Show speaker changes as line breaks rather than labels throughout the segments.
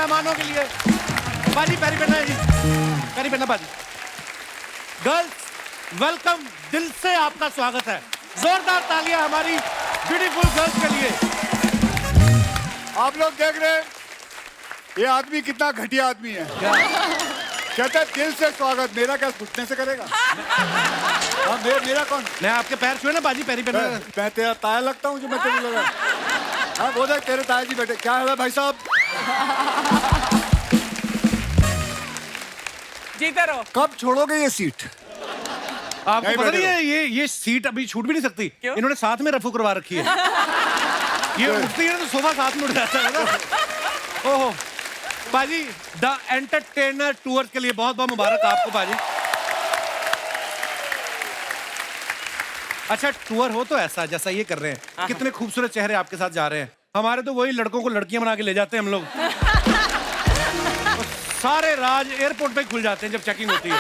मेहमानों के लिए। बाजी पैरी पहना है जी, पैरी पहना बाजी। गर्ल्स वेलकम, दिल से आपका स्वागत है। जोरदार तालियां हमारी ब्यूटीफुल गर्ल्स के लिए।
आप लोग देख रहे हैं ये आदमी कितना घटिया आदमी है। कहता है दिल से स्वागत, मेरा क्या घुटने से करेगा? हाँ, मेरा कौन?
मैं आपके पैर छुए ना बाजी, पैरी पहना।
मैं तेरा ताया लगता हूँ जो मैं तेरे लगा? हाँ वो देख तेरे ताया जी बैठे। क्या है भाई साहब?
जीते रहो।
कब छोड़ोगे ये सीट?
आपको पता नहीं है ये सीट अभी छूट भी नहीं सकती।
क्यों?
इन्होंने साथ में रफू करवा रखी है। ये उठती है तो सोफा साथ में उठ जाता है ना। ओहो बाजी, द एंटरटेनर टूर के लिए बहुत बहुत मुबारक आपको बाजी। अच्छा टूर हो तो ऐसा जैसा ये कर रहे हैं। कितने खूबसूरत चेहरे आपके साथ जा रहे हैं। हमारे तो वही लड़कों को लड़कियां बना के ले जाते हैं हम लोग। सारे राज एयरपोर्ट पे खुल जाते हैं जब चेकिंग होती है।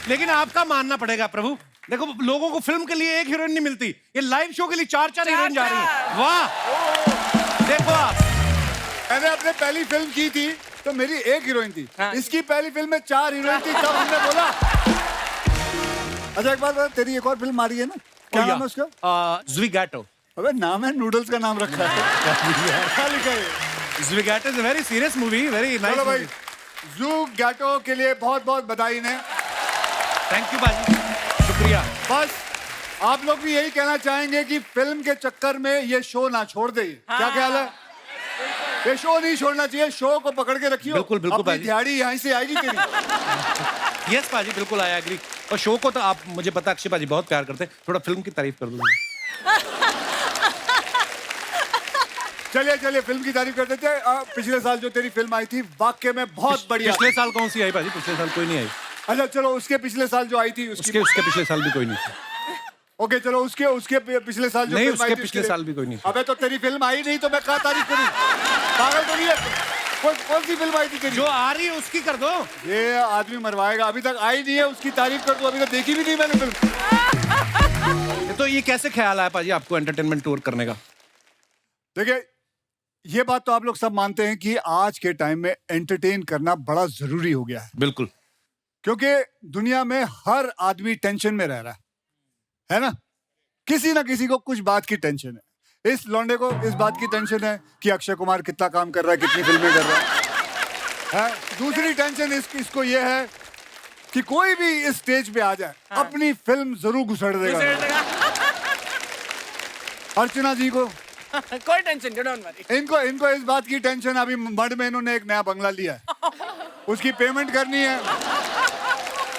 लेकिन आपका मानना पड़ेगा प्रभु, देखो लोगों को फिल्म के लिए एक हीरोइन नहीं मिलती, ये लाइव शो के लिए चार हीरोइन जा रही है। वाह देखो आप,
मैंने अपने पहली फिल्म की थी तो मेरी एक हीरोइन थी।
हाँ।
इसकी पहली फिल्म में 4 हीरोइन थी, तब हमने बोला। अच्छा एक बार बता, तेरी एक और फिल्म आ रही है ना, क्या नाम है उसका?
ज़्विगैटो।
अबे नाम है, नूडल्स का नाम रखा है। क्या लिखा है?
Zwigato is a very serious movie, very nice.
चलो भाई, ज़्विगैटो के लिए बहुत बहुत बधाई ने।
थैंक यू बाजी, शुक्रिया।
बस आप लोग भी यही कहना चाहेंगे कि फिल्म के चक्कर में ये शो ना छोड़ दे। क्या ख्याल है? ये शो नहीं छोड़ना चाहिए, शो को पकड़ के रखियो।
बिल्कुल बिल्कुल
अपनी
बाजी।
दिहाड़ी यहाँ से आएगी तेरी।
यस बाजी बिल्कुल, आई एग्री। और शो को तो आप, मुझे पता अक्षय बाजी बहुत प्यार करते हैं, थोड़ा फिल्म की तारीफ कर दो।
चलिए चलिए फिल्म की तारीफ कर देते हैं। पिछले साल जो तेरी फिल्म आई थी वाकई में बहुत बढ़िया।
पिछले साल कौन सी आई बाजी? पिछले साल कोई नहीं आई।
अच्छा चलो उसके पिछले साल जो आई थी उसकी।
उसके पिछले साल भी कोई नहीं था।
ओके चलो उसके पिछले साल जो
नहीं,
फिल्म आई
उसके
थी,
पिछले साल भी कोई नहीं था।
अबे तो तेरी फिल्म आई नहीं तो मैं क्या तारीफ करूं? पागल तो नहीं है? कौन सी फिल्म आई थी तेरी?
जो आ रही है उसकी कर दो।
ये आदमी मरवाएगा, अभी तक आई नहीं है उसकी तारीफ कर दो, अभी तक देखी भी नहीं मैंने फिल्म।
तो ये कैसे ख्याल आया पाजी आपको एंटरटेनमेंट टूर करने का?
देखिए ये बात तो आप लोग सब मानते हैं कि आज के टाइम में एंटरटेन करना बड़ा जरूरी हो गया है,
बिल्कुल।
क्योंकि दुनिया में हर आदमी टेंशन में रह रहा है ना? किसी ना किसी को कुछ बात की टेंशन है। इस लौंडे को इस बात की टेंशन है कि अक्षय कुमार कितना काम कर रहा है, कितनी फिल्में कर रहा है। दूसरी टेंशन इसको ये है कि कोई भी इस स्टेज पे आ जाए, अपनी फिल्म जरूर घुसड़ देगा। अर्चना जी को
कोई टेंशन नहीं, डोंट वरी।
इनको इस बात की टेंशन, अभी मड में इन्होंने एक नया बंगला लिया है, उसकी पेमेंट करनी है।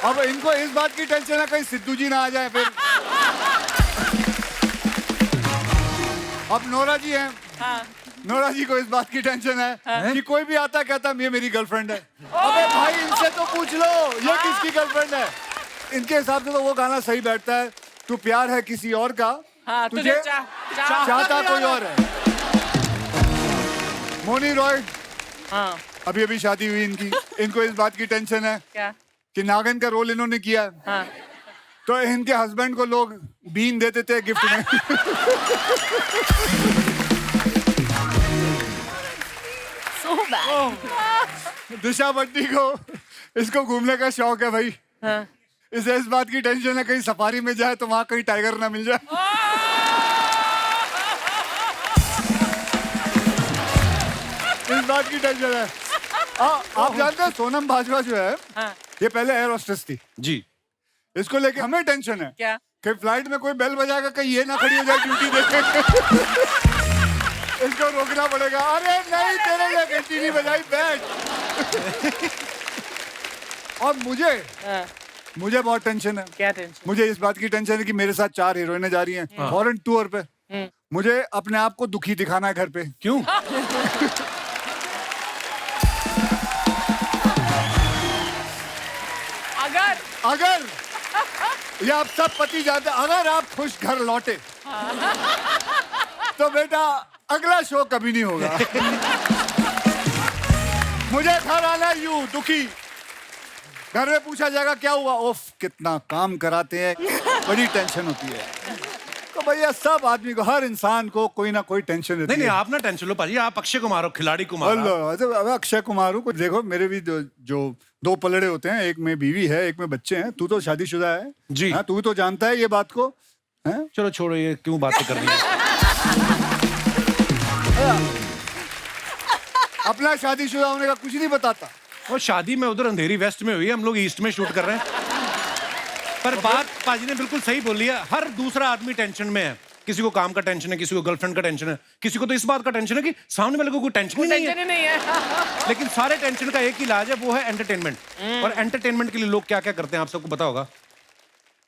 अब इनको इस बात की टेंशन है कहीं सिद्धू जी ना आ जाए फिर। अब नोरा जी हैं, नोरा जी को इस बात की टेंशन है कि कोई भी आता कहता ये मेरी गर्लफ्रेंड है। अबे भाई इनसे तो पूछ लो ये किसकी गर्लफ्रेंड है। इनके हिसाब से तो वो गाना सही बैठता है, तू प्यार है किसी और का, तुझे चाहता कोई और है। मोनी रॉय, अभी अभी शादी हुई इनकी, इनको इस बात की टेंशन है
क्या?
कि नागिन का रोल इन्होंने किया, तो इनके हस्बैंड को लोग बीन देते थे गिफ्ट में।
So bad.
दिशा बट्टी को इसको घूमने का शौक है भाई। इसे इस बात की टेंशन है कहीं सफारी में जाए तो वहां कहीं टाइगर ना मिल जाए। इस बात की टेंशन है। आप जानते हैं सोनम बाजवा जो है, ये पहले एयर होस्टेस थी
जी।
इसको लेके हमें टेंशन है
क्या?
कि फ्लाइट में कोई बेल बजाएगा कहीं ये ना खड़ी हो जाए ड्यूटी देखे। इसको रोकना पड़ेगा। अरे नहीं तेरे लिए घंटी नहीं बजाई, बैठ। और मुझे बहुत टेंशन है।
क्या टेंशन?
मुझे इस बात की टेंशन है कि मेरे साथ 4 हीरोइनें जा रही हैं फॉरेन टूर पे। मुझे अपने आप को दुखी दिखाना है घर पे।
क्यों? अगर
ये आप सब पति जानते, अगर आप खुश घर लौटे तो बेटा अगला शो कभी नहीं होगा। मुझे घर आना यूं दुखी, घर में पूछा जाएगा क्या हुआ, ओफ कितना काम कराते हैं, बड़ी टेंशन होती है। तो भैया सब आदमी को, हर इंसान को कोई ना कोई टेंशन रहती
नहीं नहीं,
है।
आप ना टेंशन लो पाजी, आप अक्षय कुमार हो, खिलाड़ी कुमार।
अल्लाह, अब अक्षय कुमार हूँ। कुछ देखो, मेरे भी जो दो पलड़े होते हैं, एक में बीवी है, एक में बच्चे हैं। तू तो शादीशुदा है
जी।
हाँ, तू तो जानता है ये बात को है?
चलो छोड़ो, ये क्यों बातें कर रही है।
अपना शादीशुदा होने का कुछ नहीं बताता।
और शादी में उधर अंधेरी वेस्ट में हुई है, हम लोग ईस्ट में शूट कर रहे हैं। पर बात पाजी ने बिल्कुल सही बोली है, हर दूसरा आदमी टेंशन में है। किसी को काम का टेंशन है, किसी को गर्लफ्रेंड का टेंशन है, किसी को तो इस बात का टेंशन है कि सामने वाले को कोई टेंशन ही नहीं है।
नहीं है।
लेकिन सारे टेंशन का एक ही इलाज है, वो है एंटरटेनमेंट। और एंटरटेनमेंट के लिए लोग क्या क्या करते हैं, आप सबको पता होगा।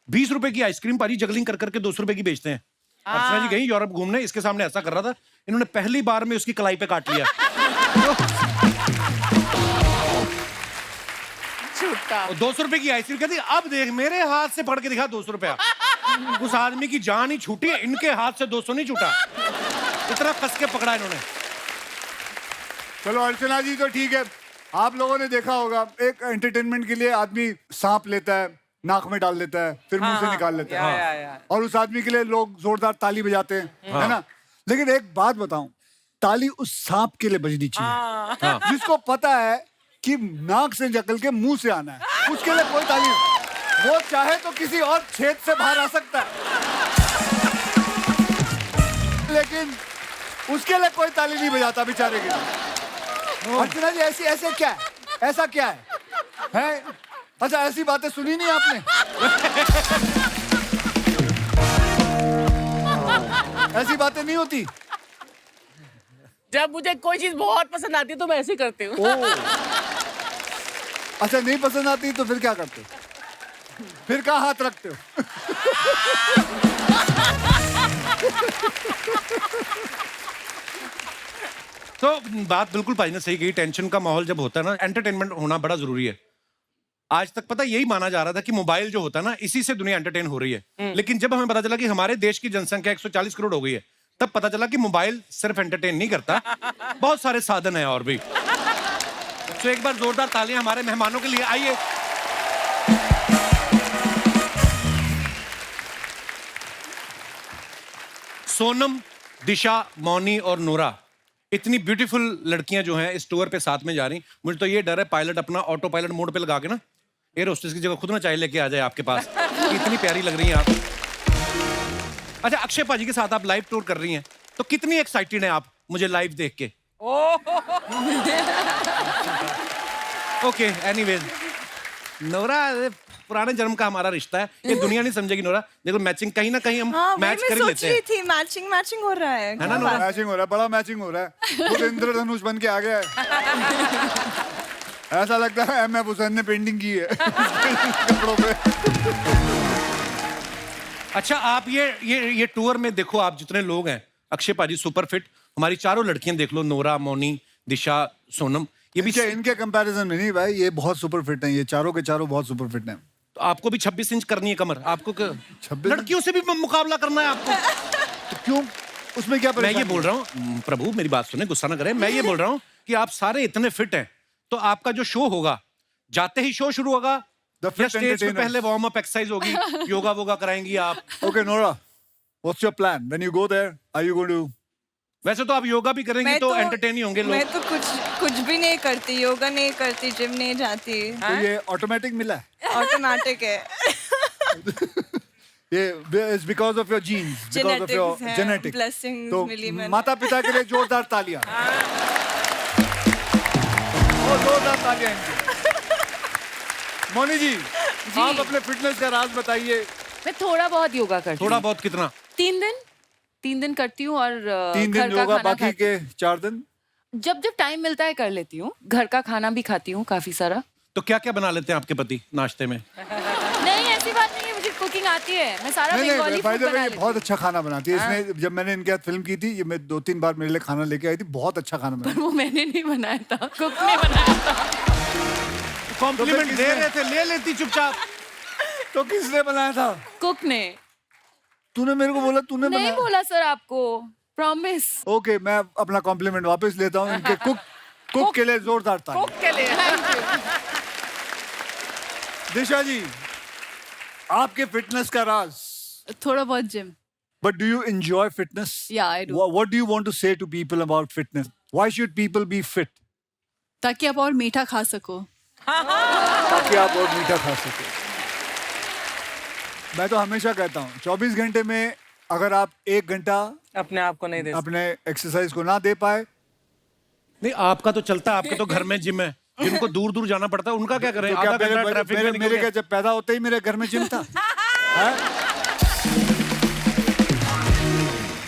20 रुपए की आइसक्रीम पाजी जगलिंग कर करके 200 रुपए की बेचते हैं। अर्चना जी गई यूरोप घूमने, इसके सामने ऐसा कर रहा था, इन्होंने पहली बार में उसकी कलाई पे काट लिया।
छूटा।
200 रुपए की आइसक्रीम कहती, अब देख मेरे हाथ से पकड़ के दिखा 200 रुपया। उस आदमी की जान ही छूटी है, इनके हाथ से 200 नहीं छूटा। इतना कस के पकड़ा इन्होंने।
चलो अर्चना जी तो ठीक है, आप लोगों ने देखा होगा, एक एंटरटेनमेंट के लिए आदमी सांप लेता है, नाक में डाल लेता है, फिर मुंह से निकाल लेता है।
या।
और उस आदमी के लिए लोग जोरदार ताली बजाते हैं, है ना? लेकिन एक बात बताऊं, ताली उस सांप के लिए बजनी चाहिए जिसको पता है कि नाक से निकल के मुंह से आना है, उसके लिए कोई ताली नहीं। वो चाहे तो किसी और छेद से बाहर आ सकता है, लेकिन उसके लिए कोई ताली नहीं बजाता बेचारे के लिए। अर्चना जी ऐसे क्या है, ऐसा क्या है? अच्छा, ऐसी बातें सुनी नहीं आपने? ऐसी बातें नहीं होती।
जब मुझे कोई चीज बहुत पसंद आती है तो मैं ऐसे करती हूँ।
अच्छा, नहीं पसंद आती तो फिर क्या करते हो? फिर कहाँ हाथ रखते हो?
तो बात बिल्कुल भाई ने सही कही, टेंशन का माहौल जब होता है ना, एंटरटेनमेंट होना बड़ा जरूरी है। आज तक पता यही माना जा रहा था कि मोबाइल जो होता है ना, इसी से दुनिया एंटरटेन हो रही है। लेकिन जब हमें पता चला कि हमारे देश की जनसंख्या 140 करोड़ हो गई है, तब पता चला कि मोबाइल सिर्फ एंटरटेन नहीं करता, बहुत सारे साधन है और भी। तो एक बार जोरदार तालियां हमारे मेहमानों के लिए, आइए। सोनम, दिशा, मौनी और नोरा, इतनी ब्यूटीफुल लड़कियां जो हैं इस टूर पे साथ में जा रही। मुझे तो ये डर है पायलट अपना ऑटो पायलट मोड पे लगा के ना एयर होस्टेस की जगह खुद ना चाय लेके आ जाए आपके पास। इतनी प्यारी लग रही हैं आप। अच्छा, अक्षय पाजी के साथ आप लाइव टूर कर रही हैं, तो कितनी एक्साइटेड हैं आप मुझे लाइव देख के? ओके, एनीवेज, नोरा पुराने जन्म का हमारा रिश्ता है, ये दुनिया नहीं समझेगी नोरा। देखो मैचिंग कहीं ना कहीं हम मैच कर ही लेते हैं।
थी मैचिंग हो रहा है
है ना नोरा?
मैचिंग हो रहा है, बड़ा मैचिंग हो रहा है। खुद इंद्रधनुष बन के आ गया है। ऐसा लगता है एम एफ हुसैन ने पेंटिंग की है कपड़ों पे।
अच्छा, आप ये टूर में देखो, आप जितने लोग हैं, अक्षय पाजी सुपर फिट, हमारी चारों लड़कियां देख लो, नोरा, मौनी, दिशा, सोनम, ये भी
इनके कंपैरिजन में नहीं भाई, ये बहुत सुपर फिट हैं, ये चारों के चारों बहुत सुपर फिट हैं।
तो आपको भी 26 इंच करनी है कमर, आपको
26
लड़कियों से भी मुकाबला करना है आपको।
तो क्यों, उसमें क्या
मैं ये बोल रहा हूँ, प्रभु मेरी बात सुने, गुस्सा ना करें, मैं ये बोल रहा हूँ कि आप सारे इतने फिट हैं, तो आपका जो शो होगा, जाते ही शो शुरू होगा या स्टेज पे पहले वार्म अप एक्सरसाइज होगी, योगा वोगा कराएंगी आप?
Okay Nora, what's your plan when you go there? Are you going to?
वैसे तो आप योगा भी करेंगी तो एंटरटेन ही होंगे लोग।
मैं तो कुछ भी नहीं करती, योगा नहीं करती, जिम नहीं जाती।
तो ये ऑटोमेटिक मिला है?
ऑटोमेटिक है।
ये is because of your genes, because of your genetic
blessings
तो
मिली मैंने।
माता पिता के लिए जोरदार तालियां। और जोरदार तालियां इनके। मौनी जी, आप अपने फिटनेस का राज बताइए।
मैं थोड़ा बहुत योगा करती हूँ।
थोड़ा बहुत कितना?
3 दिन करती हूँ और
3 दिन
घर का
योगा,
खाना
बाकी के 4 दिन
जब टाइम मिलता है कर लेती हूँ। घर का खाना भी खाती हूँ काफी सारा।
तो क्या क्या बना लेते हैं आपके पति नाश्ते में?
नहीं, ऐसी बात नहीं है, मुझे कुकिंग आती है, मैं सारा बंगाली फूड बना लेती
बहुत
हूँ।
अच्छा खाना बनाती है। इसने जब मैंने इनके साथ फिल्म की थी, ये मैं 2-3 बार मेरे लिए खाना लेके आई थी, बहुत अच्छा खाना बनाती।
वो मैंने नहीं बनाया था, कुक ने बनाया था।
कॉम्प्लीमेंट दे रहे थे, ले लेती चुपचाप।
तो किसने बनाया था?
कुक ने।
तूने मेरे को बोला तूने
नहीं
बनाया?
बोला सर आपको, प्रॉमिस।
ओके, मैं अपना कॉम्प्लीमेंट वापस लेता हूँ। इनके कुक के लिए जोरदार ताली।
कुक के लिए।
दिशा जी, आपके फिटनेस का राज?
थोड़ा बहुत gym.
But do you enjoy fitness?
Yeah, I do.
What do you want to say to people about fitness? Why should people be fit?
ताकि आप और मीठा खा सको.
ताकि आप और मीठा खा सको. मैं तो हमेशा कहता हूँ 24 घंटे में अगर आप 1 घंटा
अपने आप को नहीं दे
अपने एक्सरसाइज को ना दे पाए,
नहीं आपका तो चलता है, आपके तो घर में जिम है, जिनको दूर दूर जाना पड़ता है उनका क्या करें?
तो क्या
आधा घंटा ट्रैफिक में निकल
मेरे
गया।
क्या जब पैदा होते ही मेरे घर में जिम था? हैं?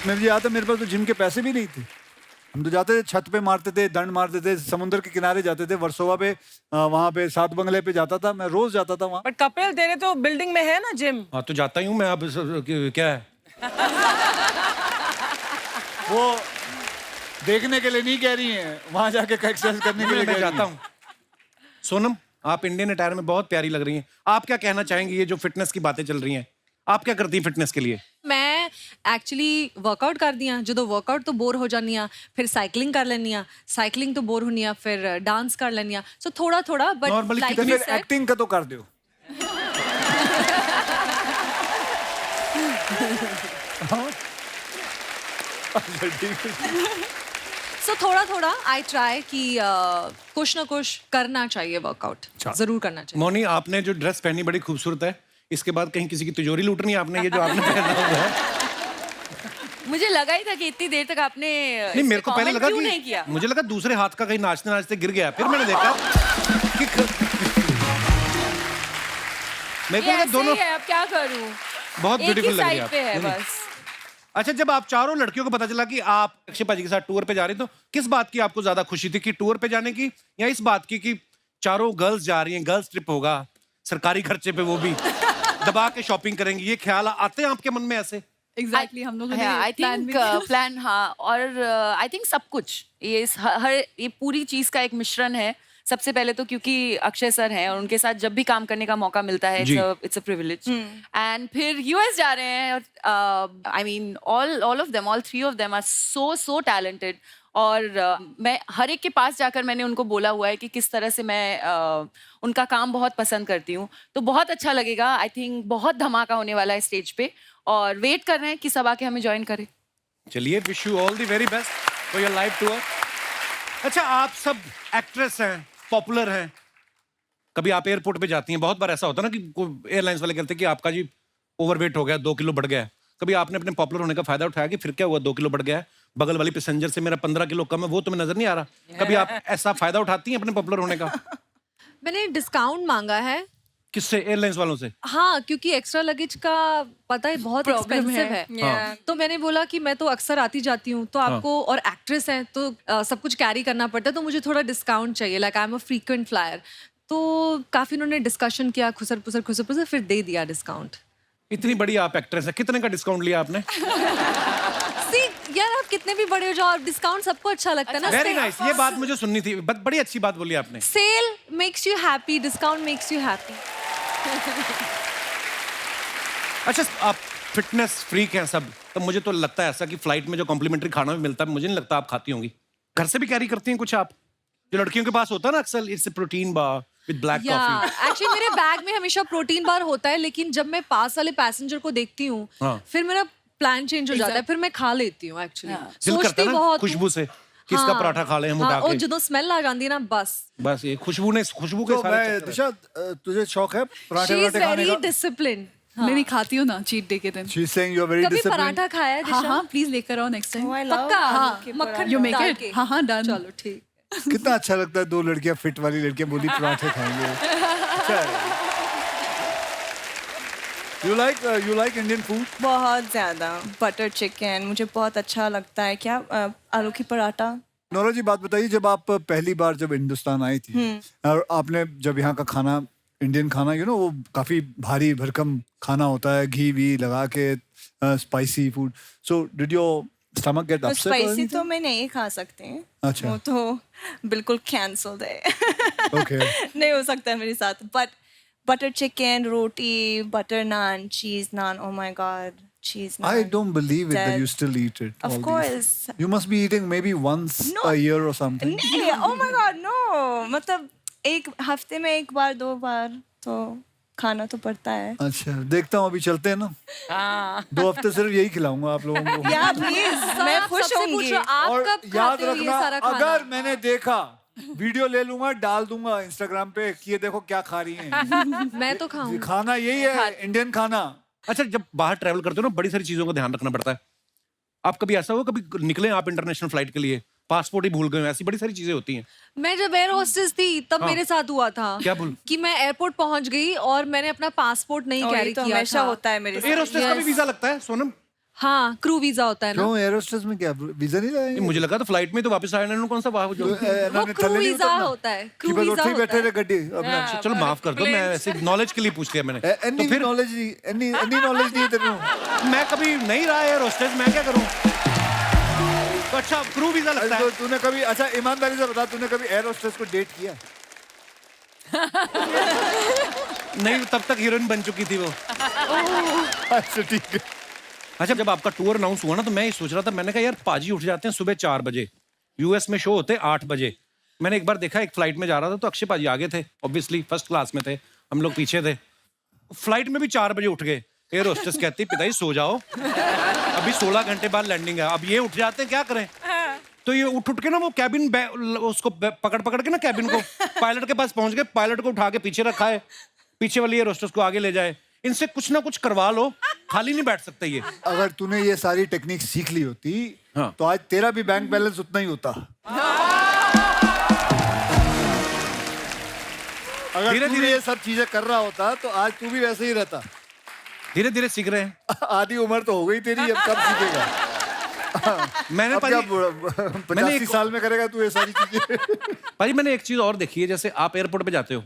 मुझे याद है मेरे पास तो जिम के पैसे भी नहीं थे. हम तो जाते थे छत पे मारते थे, दंड मारते थे, समुद्र के किनारे जाते थे, वर्सोवा पे वहां पे 7 बंगले पे जाता था मैं, रोज जाता था वहां.
बट कपिल तेरे तो बिल्डिंग में है ना जिम.
हाँ तो जाता ही हूँ मैं. अब क्या है,
वो देखने के लिए नहीं कह रही हैं, वहां जाके एक्सरसाइज करने के लिए
मैं
कह रही
जाता
हैं.
हूँ. सोनम, आप इंडियन अटायर में बहुत प्यारी लग रही हैं. आप क्या कहना चाहेंगे? ये जो फिटनेस की बातें चल रही हैं, आप क्या करती हैं फिटनेस के लिए?
मैं एक्चुअली वर्कआउट करदी हाँ. जो वर्कआउट तो बोर हो जानी हाँ, फिर साइकिलिंग कर लेनी हाँ, साइकिलिंग तो बोर होनी हाँ, फिर डांस कर लेनी हाँ. सो थोड़ा थोड़ा बट
Normally
लाइक
तो
कितने-
फिर एक्टिंग का तो कर दो.
सो थोड़ा थोड़ा आई ट्राई कि कुछ ना कुछ करना चाहिए. वर्कआउट जरूर करना चाहिए.
मोनी, आपने जो ड्रेस पहनी बड़ी खूबसूरत है. इसके बाद कहीं किसी की तिजोरी लूटनी है आपने? ये जो आपने पहना हुआ है.
मुझे लगा ही था कि इतनी देर तक आपने
नहीं, मेरे को पहले लगा
क्यों नहीं किया.
कि मुझे लगा दूसरे हाथ का कहीं नाचते नाचते गिर गया. फिर मैंने देखा कि मेरे को
ये
लगा
ऐसे
दोनों
ही है, अब क्या करूं.
बहुत
एक ही
ब्यूटीफुल लग रही है
साइड
आप.
पे है
नहीं, नहीं.
बस.
अच्छा, जब आप चारों लड़कियों को पता चला कि आप अक्षय पाजी के साथ टूर पे जा रही, तो किस बात की आपको ज्यादा खुशी थी, कि टूर पे जाने की या इस बात की कि चारों गर्ल्स जा रही हैं, गर्ल्स ट्रिप होगा, सरकारी खर्चे पे, वो भी दबा के शॉपिंग करेंगी? ये ख्याल आते हैं आपके मन में ऐसे?
एग्जैक्टली हम लोगों ने
आई
प्लान
थिंक
भी किया.
प्लान, हाँ. और आई थिंक सब कुछ ये हर ये पूरी चीज का एक मिश्रण है. सबसे पहले तो क्योंकि अक्षय सर हैं और उनके साथ जब भी काम करने का मौका मिलता है,
जी.
It's a privilege. एंड फिर यूएस जा रहे हैं. I mean all of them, all 3 of them are so talented. और मैं हर एक के पास जाकर मैंने उनको बोला हुआ है कि किस तरह से मैं उनका काम बहुत पसंद करती हूँ. तो बहुत अच्छा लगेगा. आई थिंक बहुत धमाका होने वाला है स्टेज पे, और वेट कर रहे हैं कि सब आके हमें ज्वाइन करें.
चलिए, wish you all the very best for your live tour. अच्छा, आप सब एक्ट्रेस हैं, पॉपुलर हैं. कभी आप एयरपोर्ट पे जाती हैं, बहुत बार ऐसा होता है ना कि एयरलाइंस वाले कहते हैं कि आपका जी ओवरवेट हो गया, 2 किलो बढ़ गया है. कभी आपने अपने पॉपुलर होने का फायदा उठाया कि फिर क्या हुआ, 2 किलो बढ़ गया है, बगल वाली पैसेंजर से मेरा 15 किलो कम है, वो तुम्हें नजर नहीं आ रहा? कभी आप ऐसा फायदा उठाती हैं अपने पॉपुलर होने का?
मैंने डिस्काउंट मांगा है.
किससे? एयरलाइंस वालों से?
हाँ, क्योंकि एक्स्ट्रा लगेज का पता है बहुत
Problem
एक्सपेंसिव
है.
है.
हाँ.
तो मैंने बोला कि मैं तो अक्सर आती जाती हूँ, तो आपको, और एक्ट्रेस हैं तो सब कुछ कैरी करना पड़ता है, तो मुझे थोड़ा डिस्काउंट चाहिए. Like I am a frequent flyer. तो काफी उन्होंने डिस्कशन किया, खुसर पुसर, फिर दे दिया डिस्काउंट.
इतनी बड़ी आप एक्ट्रेस है, कितने का डिस्काउंट लिया आपने?
सी यार, आप कितने भी बड़े हो जाओ, डिस्काउंट सबको अच्छा लगता है ना.
Very nice. ये बात मुझे सुननी थी. बड़ी अच्छी बात बोली आपने.
Sale makes you happy, discount makes you happy.
अच्छा, आप फिटनेस फ्रीक हैं सब, तो मुझे तो लगता है ऐसा कि फ्लाइट में जो कॉम्प्लीमेंट्री खाना भी मिलता है, मुझे नहीं लगता आप खाती होंगी. घर से भी कैरी करती हैं कुछ आप, जो लड़कियों के पास होता है ना अक्सर, it's protein bar with black coffee?
Actually मेरे बैग में हमेशा प्रोटीन बार होता है, लेकिन जब मैं पास वाले पैसेंजर को देखती हूँ,
हाँ.
फिर मेरा प्लान चेंज हो जाता है, फिर मैं खा लेती हूँ. एक्चुअली
दिल करता
सोचती
है ना
बहुत
खुशबू से कि इसका पराठा खा लें हम उठा
और
के.
जो स्मेल आ जाती है ना, बस.
ये खुशबू के
तो
सारे
मैं
चक्कर हैं.
दिशा, तुझे शौक है पराठे
शी इज
वराठे खाने
वेरी
का?
डिसिप्लिन.
नहीं खाती हूँ ना चीट डे के दिन.
She's saying you're very
कभी
disciplined.
पराठा खाया है
हाँ
दिशा?
हाँ प्लीज लेकर आओ नेक्स्ट टाइम.
पक्का.
हाँ,
मक्खन
यू मेक
डाल
इट.
के.
हाँ हाँ डन.
चलो ठीक.
कितना अच्छा लगता है 2 लड़कियां, फिट वाली लड़कियां बोली पराठे खाएंगे. अच्छा है. You like Indian food?
बहुत ज्यादा. बटर चिकन मुझे बहुत अच्छा लगता है. क्या आलू की पराठा.
नोरा जी, बात बताइए, जब आप पहली बार जब हिंदुस्तान आई थी और आपने जब यहाँ का खाना, इंडियन खाना, वो काफी भारी भरकम खाना होता है, घी वी लगा के, spicy food. So did your stomach get upset?
Spicy तो मैं नहीं खा सकती.
अच्छा.
वो तो बिल्कुल कैंसल्ड है.
ओके.
नहीं हो सकता है मेरे साथ. But butter chicken, roti, butter naan, cheese naan, oh my god, cheese naan.
I don't believe it that you still eat it.
Of
all these.
course.
You must be eating maybe once
No.
a year or something.
नहीं, oh my god, no. मतलब एक हफ्ते में 1 बार 2 बार तो खाना तो पड़ता है.
अच्छा देखता हूँ, अभी चलते हैं ना. 2 हफ्ते सिर्फ यही खिलाऊंगा आप लोगों को.
या प्लीज, मैं
आप
खुश
सबसे पूछ
होंगी.
रहे हो, आप
और
कब
याद
खाते हो ये
रखना,
सारा खाना?
अगर मैंने देखा वीडियो ले लूंगा, डाल दूंगा इंस्टाग्राम पे कि ये देखो क्या खा रही हैं.
मैं तो खाऊं.
खाना यही है, इंडियन खाना.
अच्छा, जब बाहर ट्रैवल करते हो ना, बड़ी सारी चीजों का ध्यान रखना पड़ता है. आप कभी ऐसा हो, कभी निकले आप इंटरनेशनल फ्लाइट के लिए, पासपोर्ट ही भूल गए, ऐसी बड़ी सारी चीजें होती हैं.
मैं जब एयर होस्टेस थी तब मेरे साथ हुआ था.
क्या भूल?
कि मैं एयरपोर्ट पहुंच गई और मैंने अपना पासपोर्ट नहीं
और ये
कैरी
तो
किया
हमेशा
था.
होता है मेरे
एयर
साथ.
होस्टेस का भी वीजा लगता है सोनम?
हाँ, क्रू वीजा होता है ना.
क्यों एयर होस्टेस में क्या वीजा नहीं
ये
लगाएंगे?
मुझे लगा तो फ्लाइट में तो वापस आया ना, कौन सा वहाँ जो
वो क्रू वीजा होता है. क्रू
बस
वीजा
उठी बैठे
होता
रहे
है.
गड्डी अपना.
चलो माफ कर दो, मैं ऐसे नॉलेज के लिए पूछ लिया मैंने.
एनी
तो फिर
नॉलेज नहीं, एनी नॉलेज नहीं है तेरे को.
मैं कभी नहीं रहा एयर होस्टेस, मैं क्या करूं? तो अच्छा, क्रू वीजा लगता
तो
है.
तूने कभी, अच्छा ईमानदारी से बता, तूने कभी एयर होस्टेस को डेट किया?
नहीं, तब तक हीरोइन बन चुकी थी वो.
अच्छा ठीक है.
अच्छा, जब आपका टूर अनाउंस हुआ ना, तो मैं ये सोच रहा था, मैंने कहा यार पाजी उठ जाते हैं सुबह 4 बजे, यूएस में शो होते 8 बजे. मैंने एक बार देखा, एक फ्लाइट में जा रहा था तो अक्षय पाजी आगे थे, ऑब्वियसली फर्स्ट क्लास में थे, हम लोग पीछे थे. फ्लाइट में भी 4 बजे उठ गए. एयर होस्टेस कहती पिताजी सो जाओ, अभी 16 घंटे बाद लैंडिंग है. अब ये उठ जाते हैं, क्या करें? तो ये उठ के ना वो कैबिन उसको पकड़ के ना कैबिन को पायलट के पास पहुंच गए. पायलट को उठा के पीछे रखा है, पीछे वाली एयर होस्टेस को आगे ले जाए. इनसे कुछ ना कुछ करवा लो, खाली नहीं बैठ सकते ये.
अगर तूने ये सारी टेक्निक सीख ली होती,
हाँ.
तो आज तेरा भी बैंक बैलेंस उतना ही होता. अगर
धीरे-धीरे
धीरे ये सब चीजें कर रहा होता तो आज तू भी वैसे ही रहता.
धीरे धीरे सीख रहे हैं.
आधी उम्र तो हो गई तेरी, अब कब सीखेगा?
मैंने
अब
पाजी,
क्या 85 साल में करेगा तू ये सारी चीजें?
पाजी मैंने एक चीज और देखी है. जैसे आप एयरपोर्ट पे जाते हो,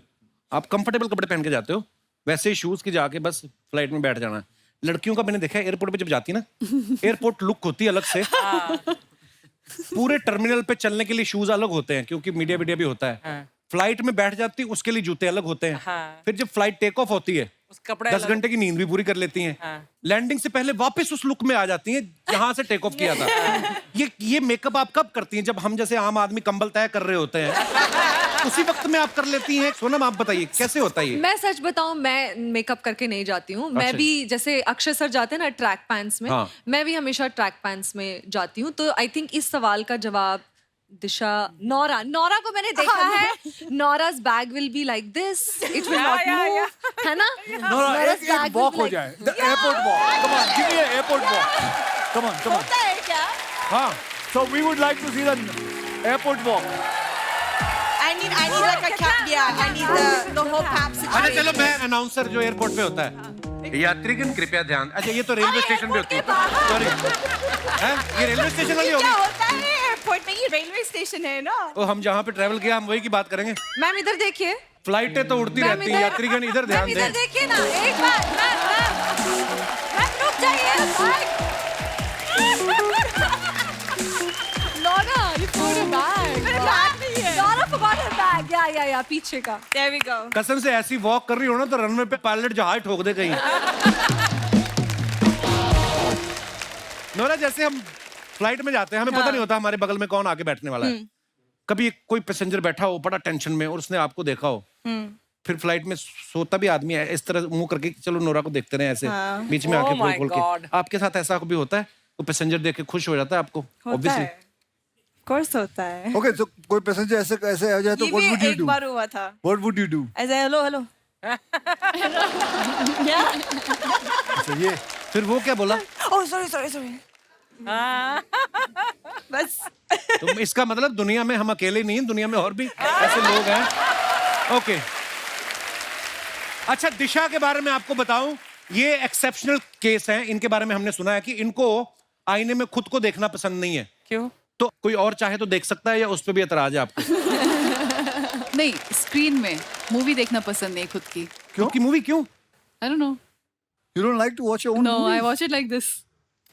आप कंफर्टेबल कपड़े पहन के जाते हो, वैसे ही शूज की जाके बस फ्लाइट में बैठ जाना है. लड़कियों का मैंने देखा है एयरपोर्ट पे जब जाती है ना, एयरपोर्ट लुक होती है अलग से. पूरे टर्मिनल पे चलने के लिए शूज अलग होते हैं, क्योंकि मीडिया वीडिया भी होता है. फ्लाइट में बैठ जाती है, उसके लिए जूते अलग होते हैं. फिर जब फ्लाइट टेक ऑफ होती है,
उस कपड़े
10 घंटे की नींद भी पूरी कर लेती हैं. लैंडिंग से पहले वापस उस लुक में आ जाती हैं जहां से टेक ऑफ किया था. ये मेकअप आप कब करती हैं? जब हम जैसे आम आदमी कंबल तय कर रहे होते हैं, उसी वक्त में आप कर लेती हैं? सोनम आप बताइए कैसे होता है ये?
मैं सच बताऊं, मैं मेकअप करके नहीं जाती हूँ. मैं
अच्छा.
भी जैसे अक्षय सर जाते हैं ना ट्रैक पैंट्स में,
हाँ.
मैं भी हमेशा ट्रैक पैंट्स में जाती हूँ. तो आई थिंक इस सवाल का जवाब दिशा, नौरा को मैंने देखा है. नौरा's bag will be like this, it will not move, है ना? Nora's bag
एक
will
वॉक
be
हो
like-
जाए, the airport walk. Come on, give me an airport walk. Come on, come on.
होता है क्या?
हाँ.
So we would like to see the airport walk.
I need like a cap. Yeah, I need the whole cap
अच्छा
situation.
चलो, मैं announcer जो airport पे होता है, यात्रीगण कृपया ध्यान. अच्छा ये तो रेलवे स्टेशन पे होती है. सॉरी, ये रेलवे स्टेशन वाली
क्या
होगी.
होता है एयरपोर्ट में? ये रेलवे स्टेशन है ना.
ओ, हम जहाँ पे ट्रैवल किया हम वही की बात करेंगे.
मैम इधर देखिए.
फ्लाइटें तो उड़ती
मैम
रहती हैं,
इधर-
यात्रीगण इधर ध्यान
मैम इधर
दें.
देखिए ना, एक बार. मैम रुक जाइए. Nora, you forgot a bag.
मेरे बैग नहीं है.
Naura forgot her bag. या पीछे का.
There we go.
कसम से ऐसी वॉक कर रही हो ना तो रनवे पे पायलट जहाज ठोक दे कहीं. नोरा, जैसे हम फ्लाइट में जाते हैं, हमें पता नहीं होता हमारे बगल में कौन आके बैठने वाला है. कभी कोई पैसेंजर बैठा हो बड़ा टेंशन में और उसने आपको देखा हो, फिर फ्लाइट में सोता भी आदमी है इस तरह मुंह करके, चलो नोरा को देखते रहे ऐसे, बीच में
Oh
आके
my
खोल के.
God.
आपके साथ ऐसा कभी होता है? तो पैसेंजर देख के खुश हो जाता है आपको?
होता
ऑब्वियसली.
है. Of course होता है.
Okay, so कोई पैसेंजर ऐसे ऐसे आ जाए तो
ये
what would
भी
you
एक
do?
बार हुआ था.
What would you do?
ऐसे hello. Yeah.
अच्छा ये
फिर वो क्या बोला?
Oh sorry. बस.
तो इसका मतलब दुनिया में हम अकेले नहीं हैं, दुनिया में और भी ऐसे लोग हैं. ओके. अच्छा, दिशा के बारे में आपको बताऊं, ये एक्सेप्शनल केस हैं. इनके बारे में हमने सुना है कि इनको आईने में खुद को देखना पसंद नहीं है.
क्यों?
तो कोई और चाहे तो देख सकता है, या उस पे भी एतराज है आपको?
नहीं, स्क्रीन में मूवी देखना पसंद नहीं खुद की.
क्यों की मूवी क्यों?
I don't know.
you don't like to watch your own
No,
movies?
I watch it like this.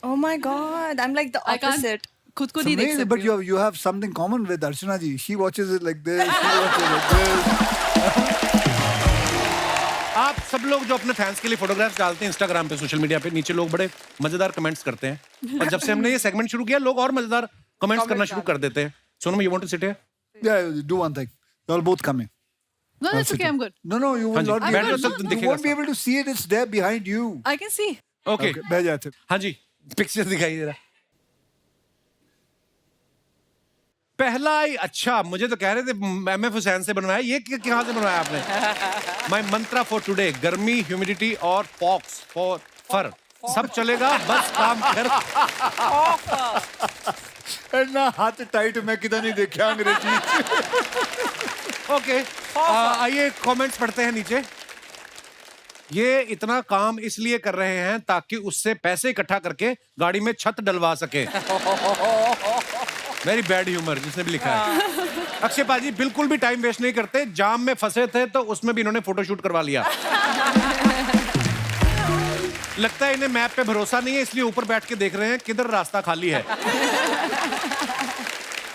Oh my god, I'm like the
I can't.
opposite.
खुद को
It's
नहीं देख
amazing,
सकती
but you have something common with Archana ji. She watches it like this. She watches it like this.
आप सब लोग जो अपने फैंस के लिए फोटोग्राफ्स डालते हैं इंस्टाग्राम पे, सोशल मीडिया पे, नीचे लोग बड़े मजेदार कमेंट्स करते हैं. और जब से हमने ये सेगमेंट शुरू किया, लोग और मजेदार कमेंट्स करना शुरू कर देते हैं. Sonam, you want to sit here?
Yeah, do one thing. You all both come in.
No, that's okay. I'm good.
No, you
हाँ
will
जी,
not be
बैठ
able
जाओ,
to,
तो
you
दिखेगा
won't be able to see it. It's there behind you.
I can see.
Okay
Okay, बैठ जाते.
हाँ जी, picture दिखाइए जरा. पहला ही अच्छा, मुझे तो कह रहे थे MF हुसैन से बनवाया, ये कहाँ से बनवाया आपने? माय मंत्रा फॉर टुडे, गर्मी, ह्यूमिडिटी और पॉक्स फॉर फर, सब चलेगा, बस काम कर.
ना हाथ टाइट मैं किधर नहीं देखा अंग्रेजी.
ओके, आइए कमेंट्स पढ़ते हैं नीचे. ये इतना काम इसलिए कर रहे हैं ताकि उससे पैसे इकट्ठा करके गाड़ी में छत डलवा सके. वेरी बैड ह्यूमर जिसने भी लिखा है. अक्षय पाजी बिल्कुल भी टाइम वेस्ट नहीं करते. जाम में फंसे थे तो उसमें भी इन्होंने फोटोशूट करवा लिया. लगता है इन्हें मैप पे भरोसा नहीं है, इसलिए ऊपर बैठ के देख रहे हैं किधर रास्ता खाली है.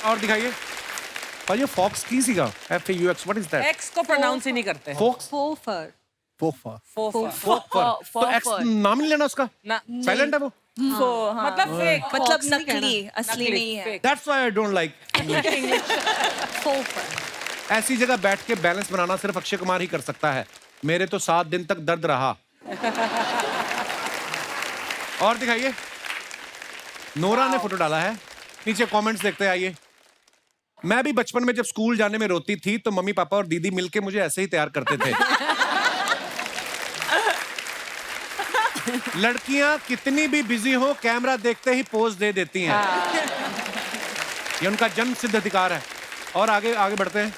और दिखाइए भाई, ये फॉक्स की सीगा, FAUX, what is that?
X को प्रोनाउंस ही नहीं करते.
फॉक्स,
फोफर.
Fofa.
तो एक्स नाम नहीं लेना उसका,
ना,
साइलेंट है वो.
मतलब फेक,
मतलब
Fox नहीं
नकली,
कहना.
असली नहीं है.
That's why I don't like English.
फोफर.
ऐसी जगह बैठ के बैलेंस बनाना सिर्फ अक्षय कुमार ही कर सकता है. मेरे तो 7 दिन तक दर्द रहा. और दिखाइए, नोरा ने फोटो डाला है. नीचे कमेंट्स देखते हैं. आइए. मैं भी बचपन में जब स्कूल जाने में रोती थी तो मम्मी पापा और दीदी मिलके मुझे ऐसे ही तैयार करते थे. लड़कियां कितनी भी बिजी हो, कैमरा देखते ही पोज दे देती हैं. ये उनका जन्म सिद्ध अधिकार है. और आगे आगे बढ़ते हैं.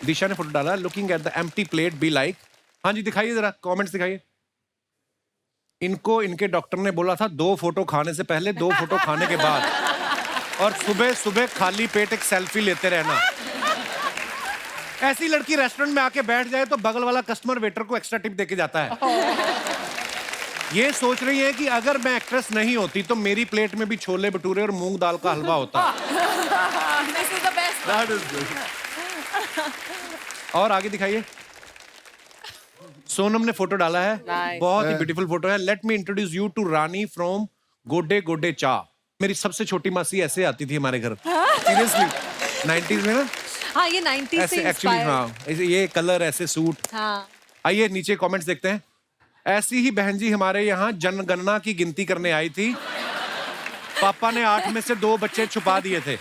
दिशा ने फोटो डाला, looking at the empty plate be like. हाँ जी, दिखाइए जरा कमेंट्स दिखाइए. इनको इनके डॉक्टर ने बोला था 2 फोटो खाने से पहले, 2 फोटो खाने के बाद, और सुबह सुबह खाली पेट एक सेल्फी लेते रहना. ऐसी लड़की रेस्टोरेंट में आके बैठ जाए तो बगल वाला कस्टमर वेटर को एक्स्ट्रा टिप देके जाता है. ये सोच रही है कि अगर मैं एक्ट्रेस नहीं होती तो मेरी प्लेट में भी छोले भटूरे और मूंग दाल का हलवा होता.
This is the best.
That is good.
और आगे दिखाइए. सोनम ने फोटो डाला है.
Nice.
बहुत ही ब्यूटीफुल फोटो है. Let me introduce you to Rani from गोडे गोडे चा. मेरी सबसे छोटी मासी ऐसे आती थी हमारे घर. सीरियसली 90s में ना,
हाँ, ये 90s
ऐसे
से
एक्चुअली.
inspired.
हाँ, ये कलर, ऐसे सूट.
हाँ.
आइए नीचे कमेंट्स देखते हैं. ऐसी ही बहन जी हमारे यहाँ जनगणना की गिनती करने आई थी. पापा ने 8 में से 2 बच्चे छुपा दिए थे.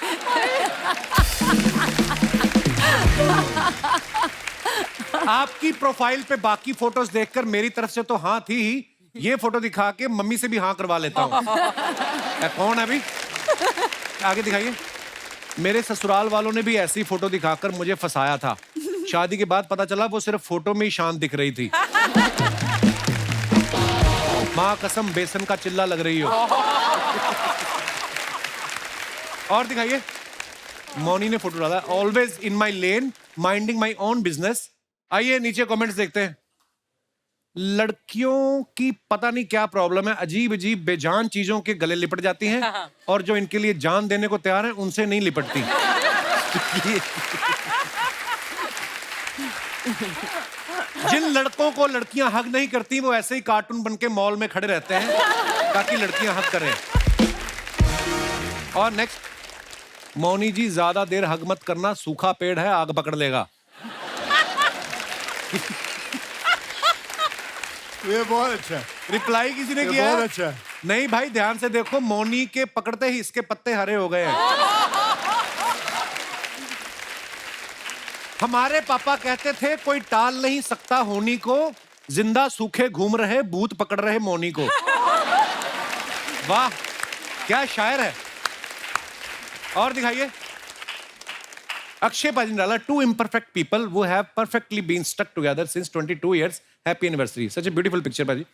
आपकी प्रोफाइल पे बाकी फोटोज देखकर मेरी तरफ से तो हाँ थी ही, ये फोटो दिखा के मम्मी से भी हाँ करवा लेता हूँ. कौन है अभी? आगे दिखाइए. मेरे ससुराल वालों ने भी ऐसी फोटो दिखाकर मुझे फंसाया था. शादी के बाद पता चला वो सिर्फ फोटो में ही शांत दिख रही थी. माँ कसम बेसन का चिल्ला लग रही हो. और दिखाइए. मौनी ने फोटो डाला, always in my lane, minding my own business. आइए नीचे कमेंट्स देखते हैं. लड़कियों की पता नहीं क्या प्रॉब्लम है, अजीब अजीब बेजान चीजों के गले लिपट जाती हैं और जो इनके लिए जान देने को तैयार है उनसे नहीं लिपटती. जिन लड़कों को लड़कियां हग नहीं करती वो ऐसे ही कार्टून बन के मॉल में खड़े रहते हैं ताकि लड़कियां हग करें. और नेक्स्ट, मौनी जी ज्यादा देर हग मत करना, सूखा पेड़ है आग पकड़ लेगा.
ये बहुत अच्छा है.
रिप्लाई किसी ने
ये
किया?
बहुत अच्छा है.
नहीं भाई, ध्यान से देखो, मौनी के पकड़ते ही इसके पत्ते हरे हो गए हैं. हमारे पापा कहते थे कोई टाल नहीं सकता होनी को, जिंदा सूखे घूम रहे भूत पकड़ रहे मौनी को. वाह, क्या शायर है. और दिखाइए. अक्षय पाजी ने डाला, 2 imperfect people who have perfectly been stuck together since 22 years. Happy anniversary. Such a beautiful picture पाजी.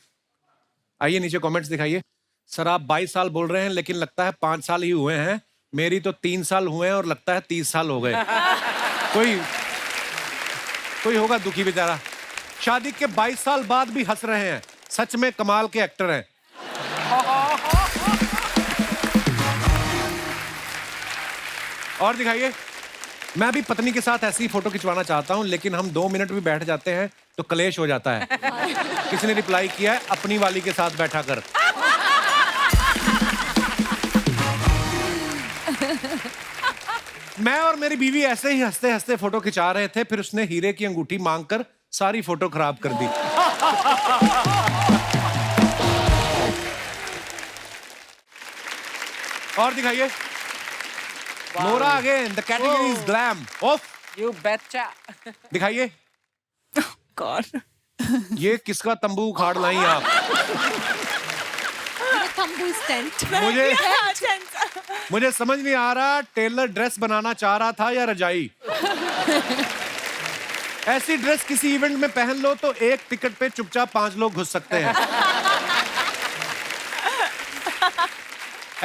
आइए नीचे कमेंट्स दिखाइए. सर आप 22 साल बोल रहे हैं लेकिन लगता है 5 साल ही हुए हैं. मेरी तो 3 साल हुए हैं और लगता है 30 साल हो गए. कोई होगा दुखी बेचारा. शादी के 22 साल बाद भी हंस रहे हैं. सच में कमाल के एक्टर हैं. और दिखाइए. मैं भी पत्नी के साथ ऐसी फोटो खिंचवाना चाहता हूं लेकिन हम 2 मिनट भी बैठ जाते हैं तो कलेश हो जाता है. किसी ने रिप्लाई किया है, अपनी वाली के साथ बैठा कर. मैं और मेरी बीवी ऐसे ही हंसते हंसते फोटो खिंचा रहे थे, फिर उसने हीरे की अंगूठी मांगकर सारी फोटो खराब कर दी। और दिखाइए। Nora again, the category is glam. Of.
You बेचा।
दिखाइए।
God.
ये किसका तंबू उखाड़ लाई आप?
तंबू टेंट।
मुझे समझ नहीं आ रहा, टेलर ड्रेस बनाना चाह रहा था या रजाई। ऐसी ड्रेस किसी इवेंट में पहन लो तो एक टिकट पे चुपचाप 5 लोग घुस सकते हैं।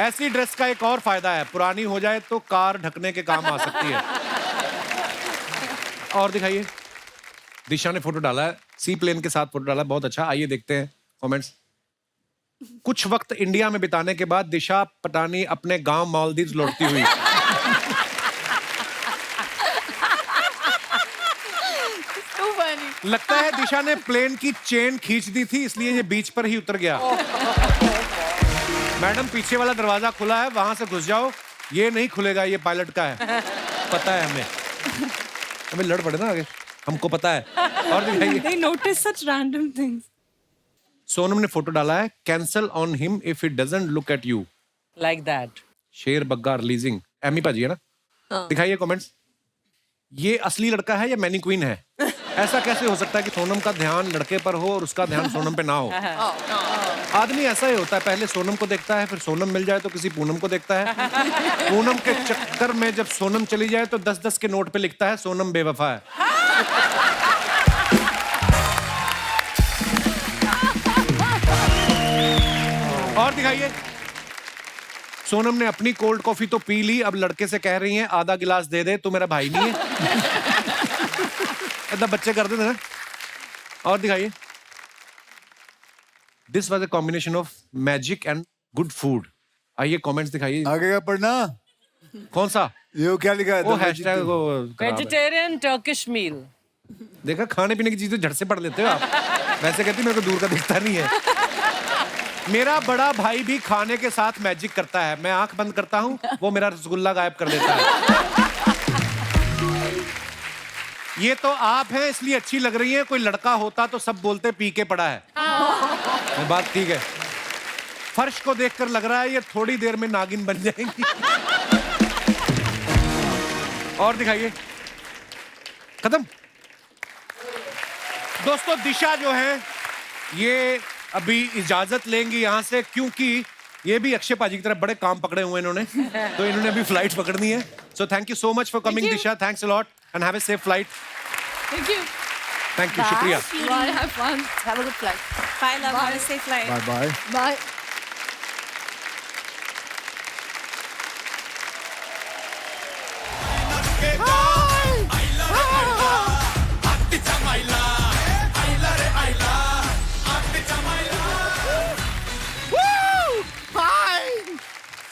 ऐसी ड्रेस का एक और फायदा है, पुरानी हो जाए तो कार ढकने के काम आ सकती है। और दिखाइए। दिशा ने फोटो डाला है, सी प्लेन के साथ फोटो डाला है, बहुत अच्छा। आइए देखते हैं कमेंट्स। कुछ वक्त इंडिया में बिताने के बाद दिशा पटानी अपने गांव मालदीव लौटती हुई।
Too funny.
लगता है दिशा ने प्लेन की चेन खींच दी थी, इसलिए ये बीच पर ही उतर गया। मैडम, पीछे वाला दरवाजा खुला है, वहां से घुस जाओ। ये नहीं खुलेगा, ये पायलट का है, पता है हमें। हमें लड़ पड़े ना आगे, हमको पता है। और दिखाइए।
They notice such random things.
Sonam ने फोटो डाला है, cancel on him if it doesn't look at you.
Like that.
शेर बग्गा रिलीजिंग। एमी पाजी है ना? दिखाइए कमेंट्स। ये असली लड़का है या मैनीक्वीन है? ऐसा कैसे हो सकता है कि सोनम का ध्यान लड़के पर हो और उसका ध्यान सोनम पे ना हो? आदमी ऐसा ही होता है, पहले सोनम को देखता है, फिर सोनम मिल जाए तो किसी पूनम को देखता है। पूनम के चक्कर में जब सोनम चली जाए तो 10-10 के नोट पे लिखता है सोनम बेवफा है। और दिखाइए। सोनम ने अपनी कोल्ड कॉफी तो पी ली, अब लड़के से कह रही हैं आधा गिलास दे दे, तू मेरा भाई नहीं है। ऐसा बच्चे करते थे ना। और दिखाइए। This was a combination of magic and good food. आइए कमेंट्स दिखाइए।
आगे का पढ़ना।
कौन सा?
ये क्या लिखा है?
वो हैशटैग वो खराब है।
वेजिटेरियन टर्किश मील।
देखा, खाने पीने की चीजें झट से पढ़ लेते हो आप। वैसे कहती मेरे को दूर का दिखता नहीं है। मेरा बड़ा भाई भी खाने के साथ मैजिक करता है। मैं आंख बंद करता हूं, वो मेरा रसगुल्ला गायब कर देता है। ये तो आप हैं इसलिए अच्छी लग रही है, कोई लड़का होता तो सब बोलते पी के पड़ा है। ये बात ठीक है। फर्श को देखकर लग रहा है ये थोड़ी देर में नागिन बन जाएंगी। और दिखाइए। खत्म। दोस्तों, दिशा जो है ये अभी इजाजत लेंगी यहाँ से, क्योंकि ये भी अक्षय पाजी की तरफ बड़े काम पकड़े हुए इन्होंने, तो इन्होंने अभी फ्लाइट पकड़नी है। So thank you so much for coming Disha, thanks a lot and have a safe flight.
Thank you.
Thank you, शुक्रिया।
Bye. Have fun. Have a good flight.
Bye, love. Have a safe flight.
Bye bye.
Bye.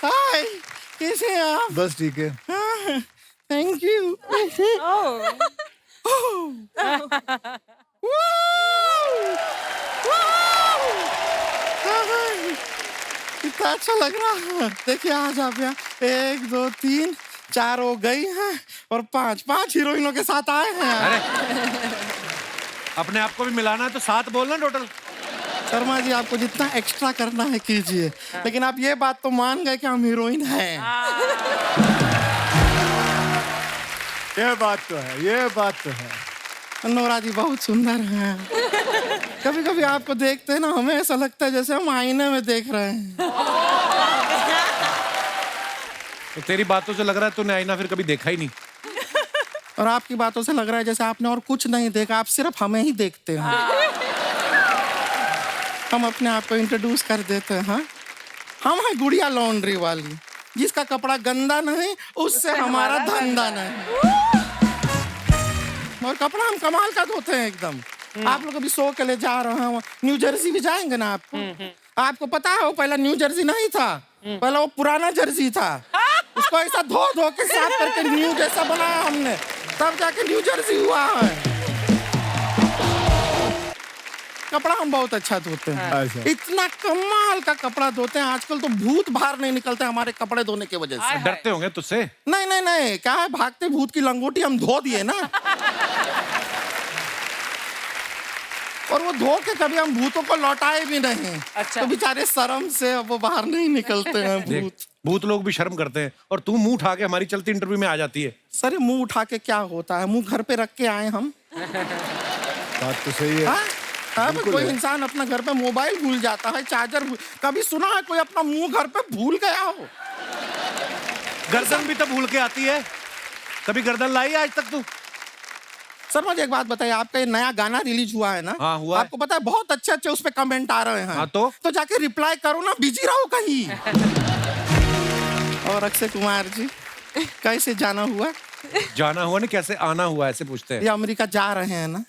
Hi, कैसे हैं आप?
बस ठीक है।
Thank you. कितना अच्छा लग रहा है। देखिए आज आप यहाँ 1 2 3 4 हो गई हैं और 5 हीरोइनों के साथ आए हैं।
अरे अपने आप को भी मिलाना है तो 7 बोलना टोटल।
शर्मा जी, आपको जितना एक्स्ट्रा करना है कीजिए, लेकिन आप ये बात तो मान गए कि हम हीरोइन हैं।
ये बात तो है, ये बात तो है।
नोरा जी बहुत सुंदर हैं। कभी कभी आपको देखते हैं ना, हमें ऐसा लगता है जैसे हम आईने में देख रहे हैं।
तो तेरी बातों से लग रहा है तूने आईना फिर कभी देखा ही नहीं।
और आपकी बातों से लग रहा है जैसे आपने और कुछ नहीं देखा, आप सिर्फ हमें ही देखते हैं। हम अपने आप को इंट्रोड्यूस कर देते हैं। हाँ? हम हैं गुड़िया लॉन्ड्री वाली, जिसका कपड़ा गंदा नहीं उससे हमारा धंधा नहीं। और कपड़ा हम कमाल का धोते हैं एकदम। आप लोग अभी शो के लिए जा रहे हैं, न्यू जर्सी भी जाएंगे ना आपको पता है वो पहला न्यू जर्सी नहीं था, पहला वो पुराना जर्सी था। उसको ऐसा धो धो के साफ करके न्यू जैसा बनाया हमने, तब जाके न्यू जर्सी हुआ है। कपड़ा हम बहुत अच्छा धोते हैं।
अच्छा।
इतना कमाल का कपड़ा धोते हैं, आजकल तो भूत बाहर नहीं निकलते हमारे कपड़े धोने की वजह से।
डरते होंगे तुझसे।
नहीं नहीं नहीं, क्या है, भागते भूत की लंगोटी हम धो दिए ना। और वो धो के कभी हम भूतों को लौटाए भी नहीं।
अच्छा।
तो बेचारे शर्म से अब वो बाहर नहीं निकलते हैं भूत।
भूत लोग भी शर्म करते हैं और तू मुंह उठा के हमारी चलती इंटरव्यू में आ जाती है।
सर ये मुंह उठा के क्या होता है, मुंह घर पे रख के आए हम।
बात तो सही है।
हाँ? हाँ,
बिल्कुल
कोई
है।
इंसान अपना घर पे मोबाइल भूल जाता है, चार्जर कभी सुना है कोई अपना मुंह घर पे भूल गया हो?
गर्दन भी तो भूल के आती है, कभी गर्दन लाई आज तक तू?
सर मुझे एक बात बताइए, आपका ये नया गाना रिलीज हुआ है ना?
हाँ, हुआ है।
आपको पता है बहुत अच्छे अच्छे उस पे कमेंट आ रहे हैं।
हाँ, तो
जाके रिप्लाई करो ना, बिजी रहो कहीं। और अक्षय कुमार जी कैसे जाना हुआ?
जाना हुआ नहीं, कैसे आना हुआ ऐसे पूछते हैं।
ये अमेरिका जा रहे हैं ना,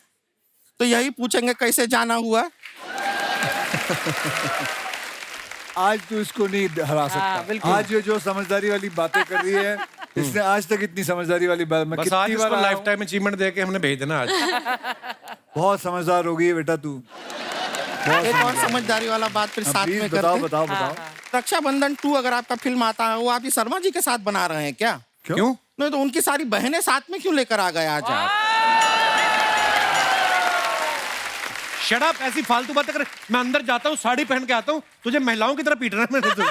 तो यही पूछेंगे कैसे जाना हुआ।
आज तो इसको नहीं हरा सकता।
बिल्कुल।
आज ये जो समझदारी वाली बातें कर रही है, इसने आज तक इतनी समझदारी वाली बात मैं
बस
कितनी
आज इसको
बार आया
लाइफ
हूं।
टाइम अचीवमेंट दे के हमने भेज देना आज।
बहुत समझदार हो गई है बेटा तू।
एक और समझदारी वाला बात फिर साथ
प्लीज
में
बताओ
करते।
बताओ बताओ।
रक्षाबंधन 2 अगर आपका फिल्म आता है, वो आप शर्मा जी के साथ बना रहे हैं क्या?
क्यों?
नहीं तो उनकी सारी बहनें साथ में क्यों लेकर आ गए आज आप?
शट अप, ऐसी फालतू बातें कर। मैं अंदर जाता हूँ, साड़ी पहन के आता हूँ, तुझे महिलाओं की तरह पीटना है मैंने तुझे।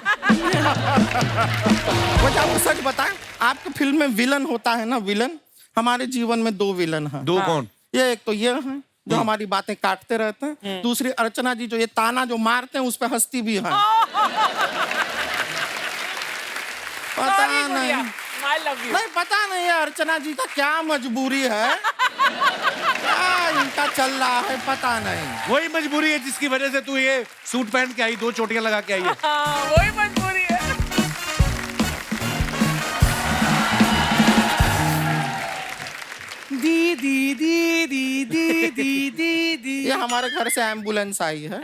वजह वो सच बताएं, आपकी फिल्म में विलन होता है ना, विलन। हमारे जीवन में 2 विलन हैं।
दो कौन?
ये एक तो ये है जो हमारी बातें काटते रहते हैं, दूसरी अर्चना जी जो ये ताना जो मारते हैं उस पे हंसती भी है। पता नहीं,
I love you.
नहीं पता नहीं है अर्चना जी का क्या मजबूरी है, क्या इनका चल रहा है पता नहीं।
वही मजबूरी है जिसकी वजह से तू ये सूट पहन के आई, 2 चोटियां लगा के आई है।
वही मजबूरी है।
दीदी दीदी दीदी दीदी।
ये हमारे घर से एम्बुलेंस आई है।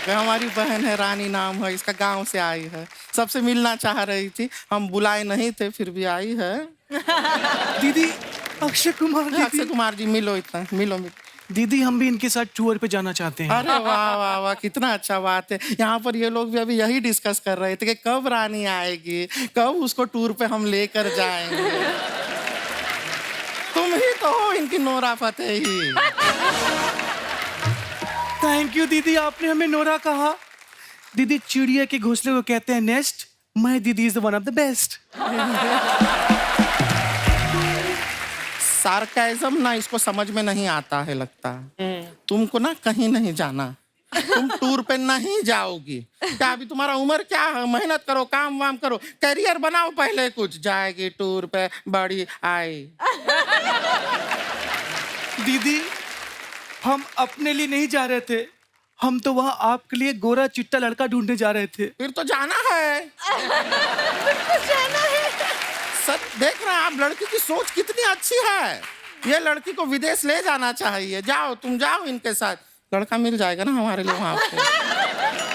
ये हमारी बहन है, रानी नाम है, इसका गांव से आई है, सबसे मिलना चाह रही थी, हम बुलाए नहीं थे फिर भी आई है।
दीदी अक्षय कुमार
अक्षय
दीदी।
कुमार जी मिलो, इतना मिलो मिलो।
दीदी हम भी इनके साथ टूर पे जाना चाहते हैं।
अरे वाह वाह वाह, कितना अच्छा बात है। यहाँ पर ये लोग भी अभी यही डिस्कस कर रहे थे कि कब रानी आएगी, कब उसको टूर पे हम लेकर जाएंगे। तुम ही तो हो इनकी नोरा फतेही।
थैंक यू दीदी, आपने हमें नोरा कहा। दीदी चिड़िया के घोंसले को कहते हैं नेस्ट, माय दीदी is one of the best.
Sarcasm ना इसको समझ में नहीं आता है लगता है। तुमको ना कहीं नहीं जाना, तुम टूर पे नहीं जाओगी। क्या अभी तुम्हारा उम्र क्या है, मेहनत करो, काम वाम करो, करियर बनाओ पहले कुछ। जाएगी टूर पे बड़ी आई।
दीदी हम अपने लिए नहीं जा रहे थे, हम तो वहाँ आपके लिए गोरा चिट्टा लड़का ढूंढने जा रहे थे।
फिर तो जाना है। सर देख रहे हैं आप, लड़की की सोच कितनी अच्छी है। ये लड़की को विदेश ले जाना चाहिए। जाओ तुम जाओ इनके साथ, लड़का मिल जाएगा ना हमारे लिए वहाँ पे।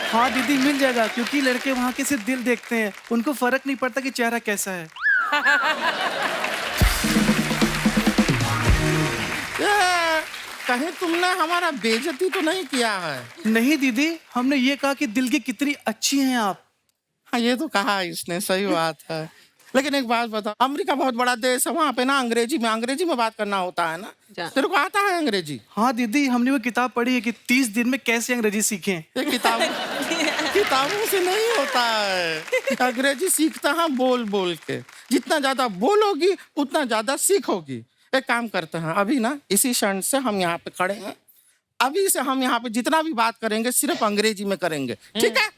हाँ दीदी मिल जाएगा, क्योंकि लड़के वहाँ के सिर्फ दिल देखते हैं, उनको फर्क नहीं पड़ता कि चेहरा कैसा है।
ये, कहीं तुमने हमारा बेइज्जती तो नहीं किया है?
नहीं दीदी, हमने ये कहा कि दिल की कितनी अच्छी हैं आप।
हाँ ये तो कहा इसने, सही बात है। लेकिन एक बात बताओ, अमेरिका बहुत बड़ा देश है, वहाँ पे ना अंग्रेजी में बात करना होता है ना। तेरे को आता है अंग्रेजी?
हाँ दीदी, हमने वो किताब पढ़ी है कि 30 दिन में कैसे अंग्रेजी सीखें।
ये किताबों से नहीं होता है। अंग्रेजी सीखता है बोल बोल के। जितना ज्यादा बोलोगी उतना ज्यादा सीखोगी। एक काम करते हैं, अभी ना इसी क्षण से हम यहाँ पे खड़े हैं, अभी से हम यहाँ पे जितना भी बात करेंगे सिर्फ अंग्रेजी में करेंगे, ठीक है?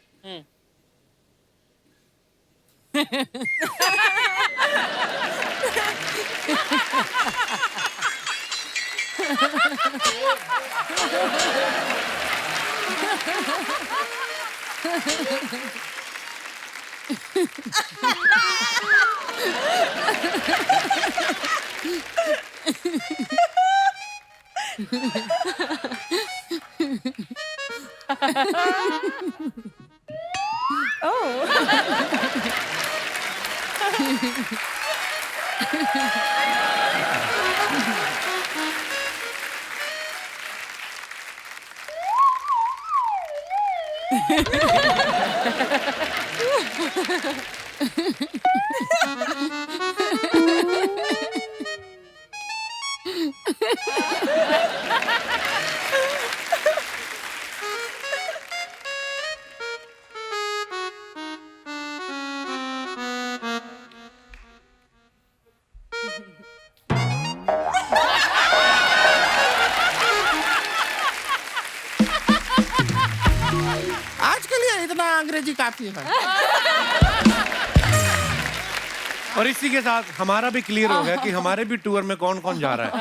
अंग्रेजी काफी है।
और इसी के साथ हमारा भी क्लियर हो गया कि हमारे भी टूर में कौन कौन जा रहा है।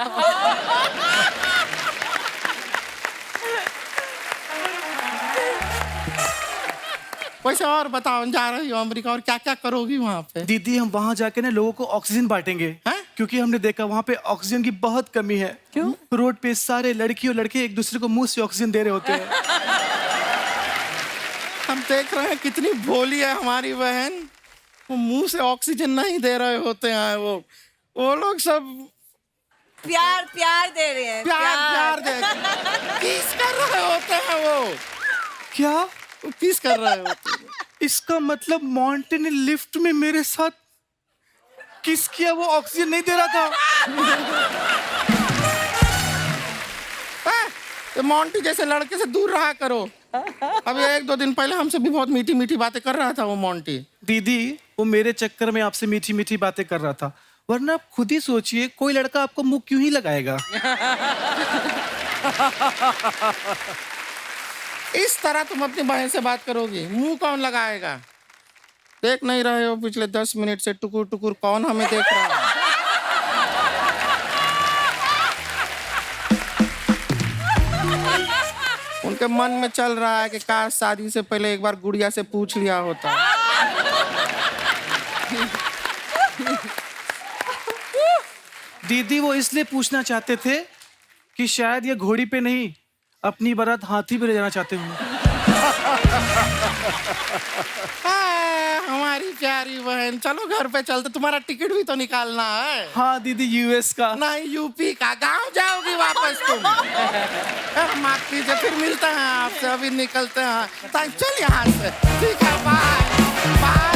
वैसे और बताओ, जा रही हो अमेरिका और क्या क्या करोगी वहाँ पे?
दीदी हम वहाँ जाके ना लोगों को ऑक्सीजन बांटेंगे।
हैं?
क्योंकि हमने देखा वहाँ पे ऑक्सीजन की बहुत कमी है। क्यों? रोड पे सारे लड़की और लड़के एक दूसरे को मुंह से ऑक्सीजन दे रहे होते हैं।
हम देख रहे हैं कितनी भोली है हमारी बहन, वो मुंह से ऑक्सीजन नहीं दे रहे होते हैं। वो लोग सब
प्यार प्यार दे रहे हैं।
प्यार दे किस कर रहे होते हैं वो
क्या?
किस कर रहे होते हैं?
इसका मतलब मॉन्टे ने लिफ्ट में मेरे साथ किस किया, वो ऑक्सीजन नहीं दे रहा था।
तो मॉन्टी जैसे लड़के से दूर रहा करो। अभी 1-2 दिन पहले हमसे भी बहुत मीठी मीठी बातें कर रहा था वो मॉन्टी।
दीदी वो मेरे चक्कर में आपसे मीठी मीठी बातें कर रहा था, वरना आप खुद ही सोचिए कोई लड़का आपको मुंह क्यों ही लगाएगा।
इस तरह तुम अपनी बहन से बात करोगी, मुंह कौन लगाएगा? देख नहीं रहे हो पिछले 10 मिनट से टुकुर टुकुर कौन हमें देख रहा है? उनके मन में चल रहा है कि काश शादी से पहले एक बार गुड़िया से पूछ लिया होता।
दीदी वो इसलिए पूछना चाहते थे कि शायद ये घोड़ी पे नहीं अपनी बारात हाथी पे ले जाना चाहते हूँ।
हमारी प्यारी बहन, चलो घर पे चलते, तुम्हारा टिकट भी तो निकालना है।
हाँ दीदी, यूएस का
नहीं, यूपी का। गांव जाओगी वापस तुम? माफ कीजिए, फिर मिलते हैं आपसे, अभी निकलते हैं। चल यहाँ से। ठीक है, बाय बाय।